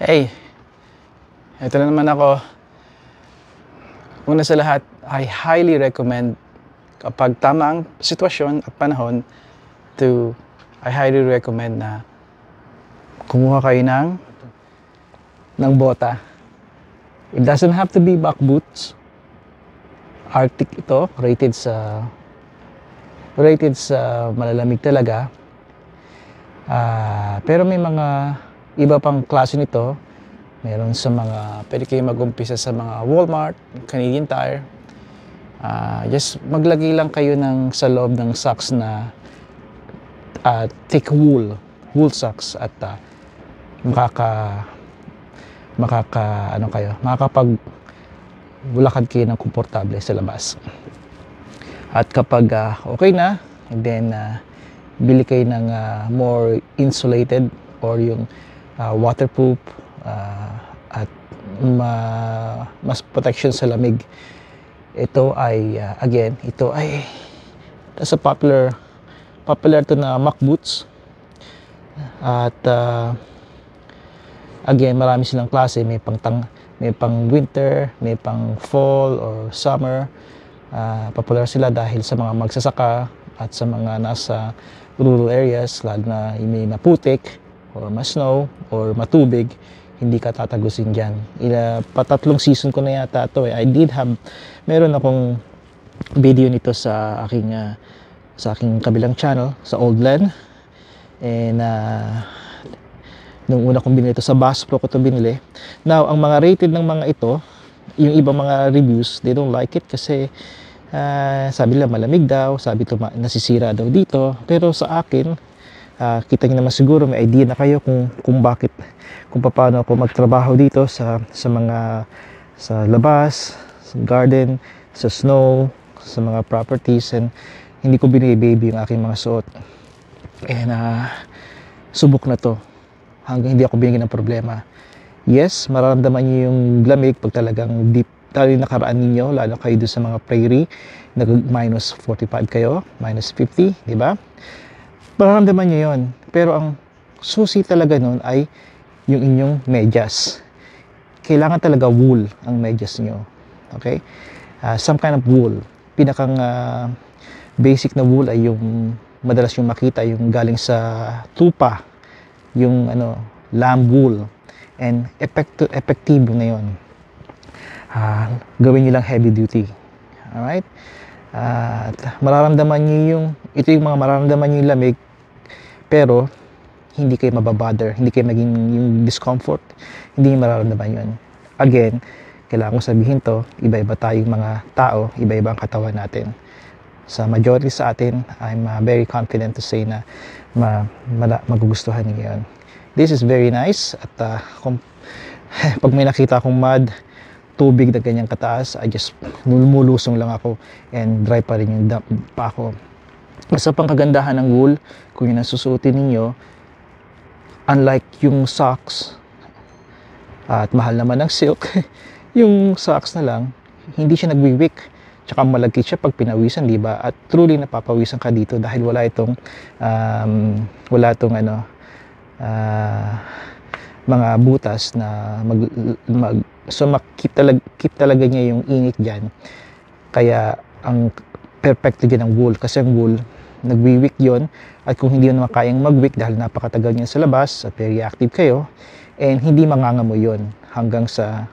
Hey, ito na naman ako. Una sa lahat, I highly recommend kapag tama ang sitwasyon at panahon I highly recommend na kumuha kayo ng bota. It doesn't have to be back boots. Arctic ito, rated sa malalamig talaga. Pero may mga iba pang klase nito. Meron sa pwede kayo mag-umpisa sa mga Walmart, Canadian Tire. Just maglagay lang kayo sa loob ng socks na thick wool socks at makakapaglakad kayo ng komportable sa labas. At kapag okay na, and then bili kayo ng more insulated or yung waterproof at mas protection sa lamig. Ito ay sa popular to na mock boots. At again, marami silang klase. May pang winter, may pang fall or summer. Popular sila dahil sa mga magsasaka at sa mga nasa rural areas, lalo na may maputik or ma-snow or matubig, hindi ka tatagusin dyan. Patatlong season ko na yata ito eh. Meron akong video nito sa aking kabilang channel, sa Old Len. And nung una kong binili ito, sa Bass Pro ko ito binili. Now, ang mga rated ng mga ito, yung ibang mga reviews, they don't like it kasi sabi nila malamig daw, sabi ito nasisira daw dito. Pero sa akin, kita niyo naman siguro, may idea na kayo kung paano ako magtrabaho dito sa labas, sa garden, sa snow, sa mga properties, and hindi ko binibaby yung aking mga suot. And subok na to hanggang hindi ako binigyan ng problema. Yes, mararamdaman niyo yung lamig pag talagang deep, lalo nakaraan ninyo, lalo kayo doon sa mga prairie, minus 45 kayo, minus 50, di ba? Mararamdaman niyo yon. Pero ang susi talaga nun ay yung inyong medyas. Kailangan talaga wool ang medyas niyo. Okay? Some kind of wool. Pinakang basic na wool ay yung madalas yung makita, yung galing sa tupa, yung lamb wool. And effective na yun. Gawin nyo lang heavy duty. Alright? At mararamdaman nyo ito yung mga mararamdaman nyo yung lamig, pero hindi kayo mababother, hindi kayo maging yung discomfort, hindi mararamdaman yun. Again, kailangan ko sabihin to, iba-iba tayong mga tao, iba-iba ang katawan natin. Sa majority sa atin, I'm very confident to say na magugustuhan niyo yun. This is very nice. At pag may nakita akong mud, tubig na ganyang kataas, I just lumulusong lang ako and dry pa rin yung pa ako. Isa pang kagandahan ng wool, kung yun ang susuotin ninyo, unlike yung socks, at mahal naman ng silk, yung socks na lang, hindi siya nagwiwik. Tsaka malagkit siya pag pinawisan, di ba? At truly napapawisan ka dito dahil wala itong mga butas na so keep talaga niya yung init diyan. Kaya ang perfecto din ng wool, kasi ang wool nagwi-wick yon, at kung hindi mo makayang mag-wick dahil napakatagal niya sa labas at very active kayo, and hindi mangangamoy yon hanggang sa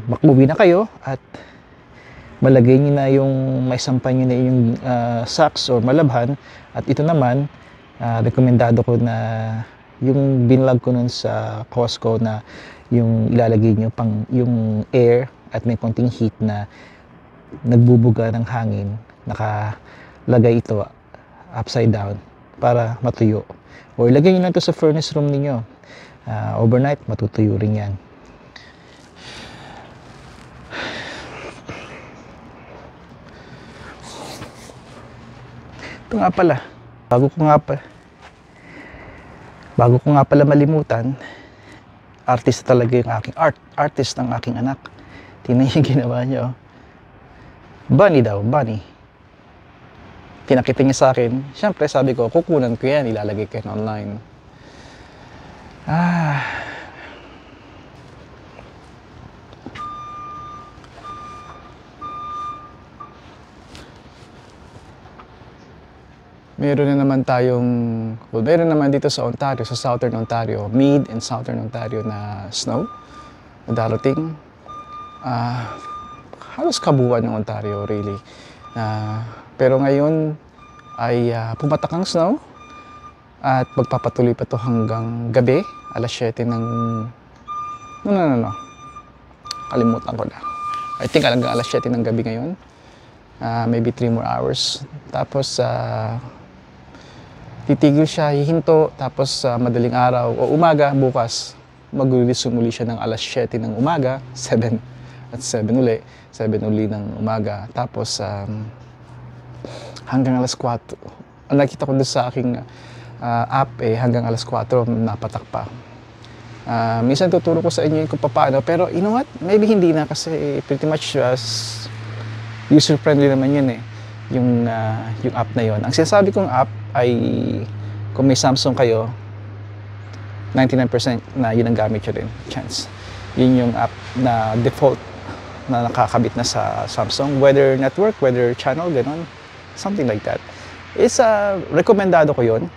makauwi na kayo at malagay niyo na yung maisampan niyo na yung socks or malabhan. At ito naman, rekomendado ko na yung binlog ko nun sa Costco na yung ilalagay niyo pang yung air at may konting heat na nagbubuga ng hangin, nakalagay ito upside down para matuyo. O ilagay niyo lang ito sa furnace room niyo. Overnight, matutuyo rin yan. Ito nga pala, bago ko nga pala malimutan, artist talaga yung artist ng aking anak. Tingnan yung ginawa niya. Bunny daw, bunny. Pinakita niya sa akin. Siyempre, sabi ko, kukunan ko yan, ilalagay ko yan online. Meron na naman tayong, well, meron naman dito sa Ontario, sa Southern Ontario, Mid and Southern Ontario na snow na darating. Halos kabuuan ng Ontario, really. Pero ngayon ay pumatak ang snow at magpapatuloy pa to hanggang gabi, alas 7 ng... No. Kalimutan ko na. I think hanggang alas 7 ng gabi ngayon. Maybe 3 more hours. Tapos, titigil siya, hihinto, tapos madaling araw o umaga, bukas, mag-resume muli siya ng alas 7 ng umaga, 7 at 7 uli, 7 uli ng umaga. Tapos, hanggang alas 4. Ang nakita ko doon sa aking app, hanggang alas 4, napatak pa. Minsan tuturo ko sa inyo kung paano, pero you know what? Maybe hindi na kasi pretty much user-friendly naman yun yung app na yon. Ang sinasabi kong app ay kung may Samsung kayo, 99% na yun ang gamit nyo rin, chance. Yun yung app na default na nakakabit na sa Samsung, whether network, whether channel, gano'n, something like that. Rekomendado ko yun.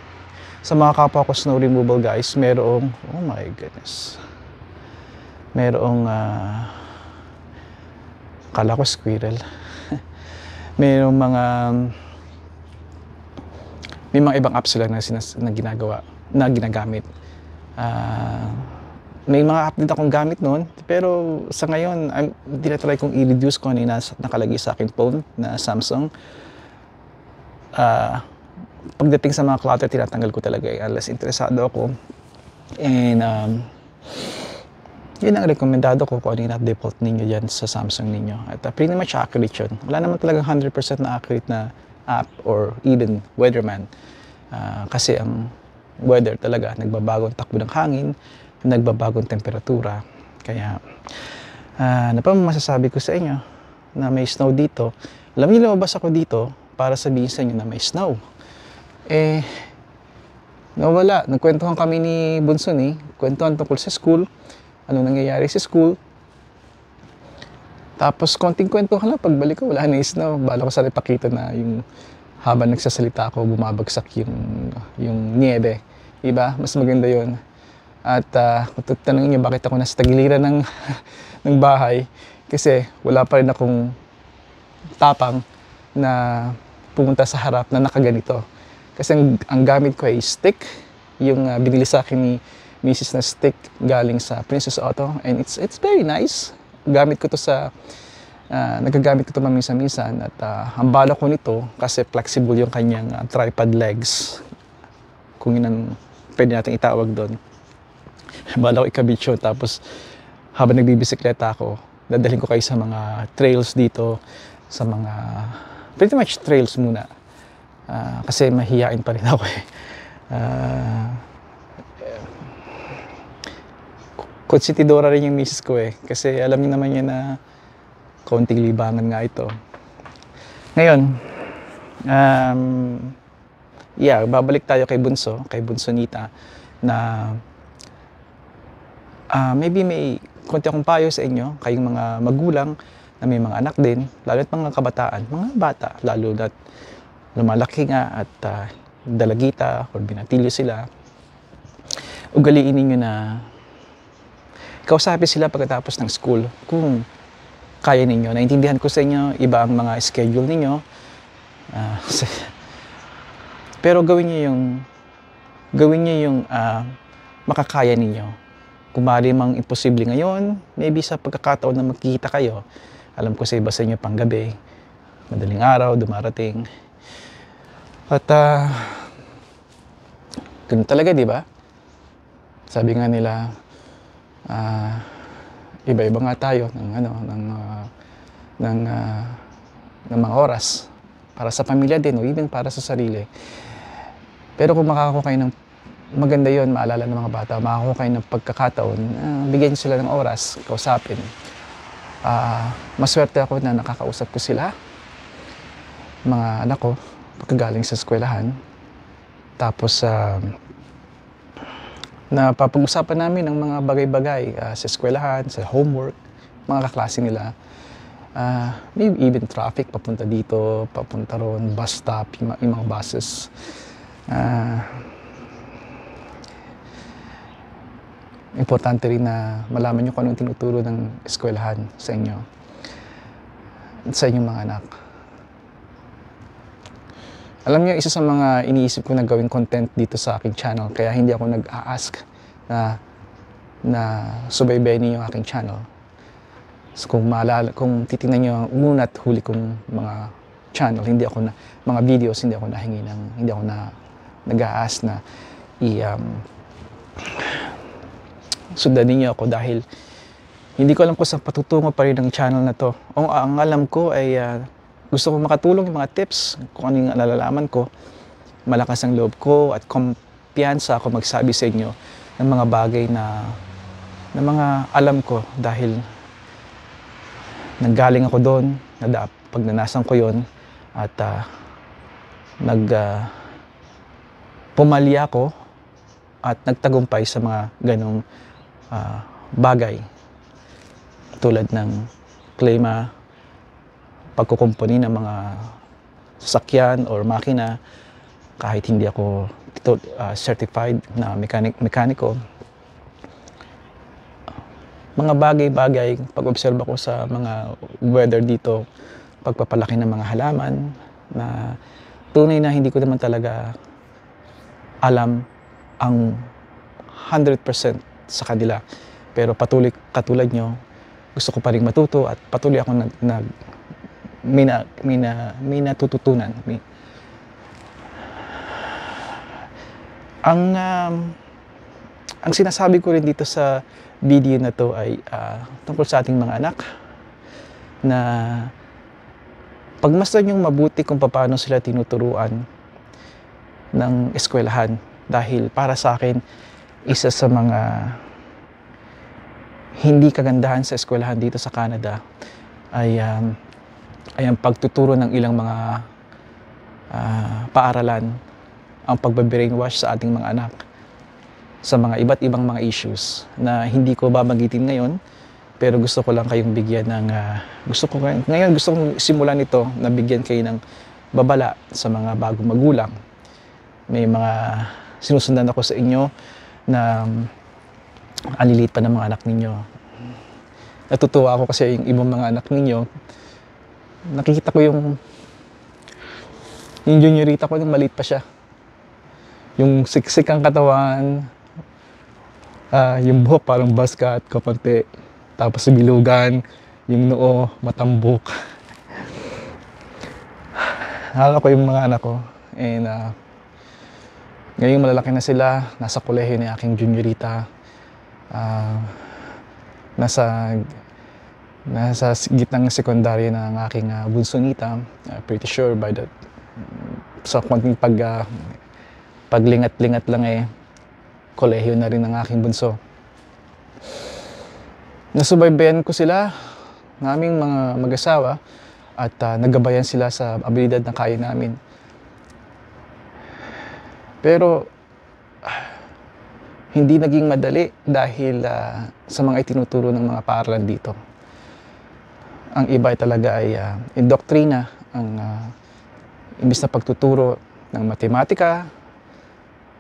Sa mga kapwa ko snow removal guys, merong, oh my goodness, merong, kala ko squirrel. Merong may mga ibang apps sila na ginagamit. May mga app din akong gamit noon, pero sa ngayon, tinatry kong i-reduce kung ano yung nakalagay sa akin phone na Samsung. Pagdating sa mga clutter, tinatanggal ko talaga unless interesado ako. And yun ang rekomendado ko kung ano yung default ninyo dyan sa Samsung ninyo. At pretty much accurate yun. Wala naman talagang 100% na accurate na app or even weatherman. Kasi ang weather talaga, nagbabagong takbo ng hangin, nagbabagong temperatura. Kaya, ano pa masasabi ko sa inyo na may snow dito. Alam niyo, lumabas ako dito para sabihin sa inyo na may snow. Nawala. Nagkwentuhan kami ni Bunso kwentuhan tungkol sa school. Ano nangyayari sa school. Tapos, konting kwentuhan lang. Pagbalik ko, wala na yung snow. Bala ko sana ipakita na yung habang nagsasalita ako, bumabagsak yung niebe. Diba? Mas maganda yun. At kung tatanungin niyo bakit ako nasa tagiliran ng bahay, kasi wala pa rin akong tapang na pumunta sa harap na nakaganito. Kasi ang gamit ko ay stick, yung binili sa akin ni Mrs. na stick galing sa Princess Auto, and it's very nice. Gamit ko to nagagamit ko ito maminsan-minsan at ang bala ko nito kasi flexible yung kanyang tripod legs, kung yun ang pwede natin itawag doon. Bala ko ikabit yun, tapos habang nagbibisikleta ako, dadalhin ko kayo sa mga trails dito, sa mga pretty much trails muna, kasi mahihain pa rin ako konsentidora rin yung misis ko kasi alam niyo naman yan na konting libangan nga ito. Ngayon, babalik tayo kay Bunso Nita, na maybe may konti akong payo sa inyo, kayong mga magulang na may mga anak din, lalo at mga kabataan, mga bata, lalo na lumalaki nga at dalagita o binatilyo sila. Ugaliin ninyo na kausapin sila pagkatapos ng school kung kaya ninyo. Naintindihan ko sa inyo, iba ang mga schedule ninyo. Pero gawin niyo yung makakaya ninyo. Kung maaari mang imposible ngayon, maybe sa pagkakataon na magkikita kayo, alam ko sa iba sa inyo pang gabi, madaling araw, dumarating. At ganun talaga, di ba? Sabi nga nila, iba-iba nga tayo ng mga oras para sa pamilya din o even para sa sarili. Pero kung makakakuha kayo ng maganda yon, maalala ng mga bata, makakakuha kayo ng pagkakataon, bigyan sila ng oras, kausapin. Maswerte ako na nakakausap ko sila mga anak ko pagkagaling sa eskwelahan. Tapos napapag-usapan namin ang mga bagay-bagay sa eskwelahan, sa homework, mga kaklase nila. Maybe even traffic, papunta dito, papunta ron, bus stop, yung mga buses. Importante rin na malaman nyo kung anong tinuturo ng eskwelahan sa inyo, sa inyong mga anak. Alam niyo, isa sa mga iniisip ko na gawing content dito sa aking channel, kaya hindi ako nag-a-ask na subaybayin niyo yung aking channel. So, kung titingnan niyo ang una at huli kong mga channel, mga videos, hindi ako nag-a-ask na sundan niyo ako dahil hindi ko alam kung saan patutungo pa rin ang channel na to. Ang alam ko ay gusto ko makatulong yung mga tips, kung ano yung nalalaman ko, malakas ang loob ko at kumpiyansa ako magsabi sa inyo ng mga bagay na mga alam ko dahil nanggaling ako doon, pagnanasan ko yon at pumalya ako at nagtagumpay sa mga ganong bagay tulad ng klima, pagkukumpuni ng mga sasakyan or makina kahit hindi ako certified na mekaniko. Mga bagay-bagay, pag-obserba ko sa mga weather dito, pagpapalaki ng mga halaman na tunay na hindi ko naman talaga alam ang 100% sa kanila. Pero katulad nyo, gusto ko pa rin matuto at patuloy ako may natututunan. Ang sinasabi ko rin dito sa video na to ay tungkol sa ating mga anak na pagmasdan yung mabuti kung paano sila tinuturuan ng eskwelahan. Dahil para sa akin, isa sa mga hindi kagandahan sa eskwelahan dito sa Canada ay ang pagtuturo ng ilang mga paaralan, ang pagbe-brainwash sa ating mga anak sa mga iba't ibang mga issues na hindi ko babanggitin ngayon, pero gusto ko lang kayong bigyan ng gusto kong simulan ito na bigyan kayo ng babala sa mga bagong magulang. May mga sinusundan ako sa inyo na aliliit pa ng mga anak ninyo. Natutuwa ako kasi yung ibang mga anak ninyo, nakikita ko yung juniorita ko nung maliit pa siya. Yung siksik ang katawan, yung buhok parang basket, kapante, tapos bilugan, yung noo, matambok. Nakaka ko yung mga anak ko. And ngayon malalaki na sila, nasa kolehiyo ni aking juniorita. Nasa gitnang sekundarya na ang aking bunsonita. Pretty sure by that, sa konting paglingat-lingat lang kolehiyo na rin ang aking bunso. Nasubaybayan ko sila, naming mga mag-asawa, at nagabayan sila sa abilidad na kaya namin. Pero hindi naging madali dahil sa mga itinuturo ng mga paaralan dito. Ang iba ay talaga ay indoktrina, imbis na pagtuturo ng matematika,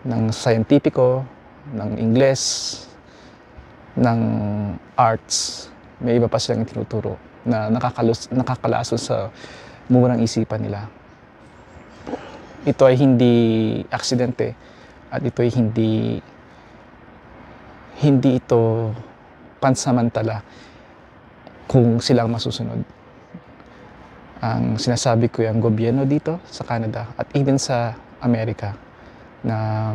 ng scientifico, ng Ingles, ng arts, may iba pa silang itinuturo na nakakalason sa murang isipan nila. Ito ay hindi aksidente at ito ay hindi ito pansamantala kung silang masusunod. Ang sinasabi ko yung gobyerno dito sa Canada at even sa Amerika na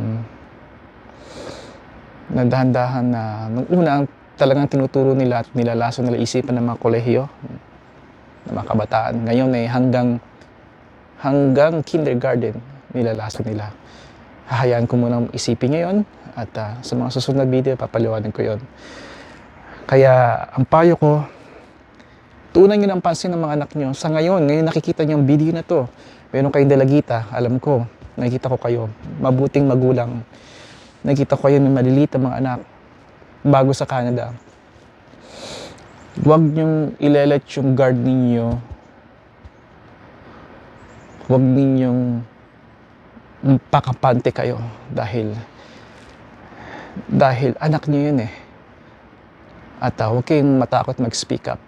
dahan-dahan na nung una ang talagang tinuturo nila at nilalaso nila isipan ng mga kolehiyo ng mga kabataan. Ngayon ay hanggang kindergarten nilalaso nila. Hahayaan ko muna isipin ngayon at sa mga susunod na video papaliwanag ko yon. Kaya ang payo ko, Tuunan nyo ng pansin ng mga anak nyo. Sa ngayon nakikita nyo ang video na to. Meron kayong dalagita, alam ko, nakikita ko kayo, mabuting magulang. Nakikita ko kayo ng maliliit na mga anak, bago sa Canada. Huwag nyong ilelet yung guard ninyo. Huwag ninyong pakapante kayo dahil anak nyo yun eh. At huwag kayong matakot mag-speak up.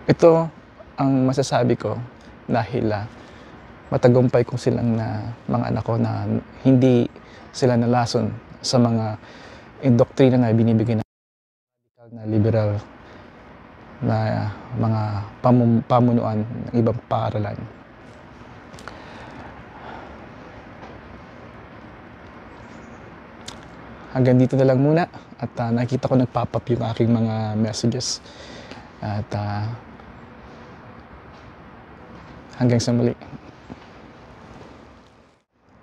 Ito ang masasabi ko dahil matagumpay ko silang na mga anak ko na hindi sila nalason sa mga indoktrina na binibigay na liberal na mga pamunuan ng ibang paaralan. Hanggang dito na lang muna at nakita ko nagpop-up yung aking mga messages at hanggang sa muli.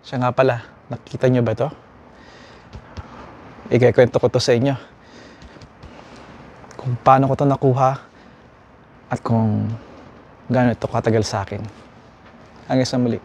Siya nga pala, nakita nyo ba to? Ikikwento ko to sa inyo kung paano ko to nakuha at kung gaano ito katagal sa akin. Hanggang sa muli.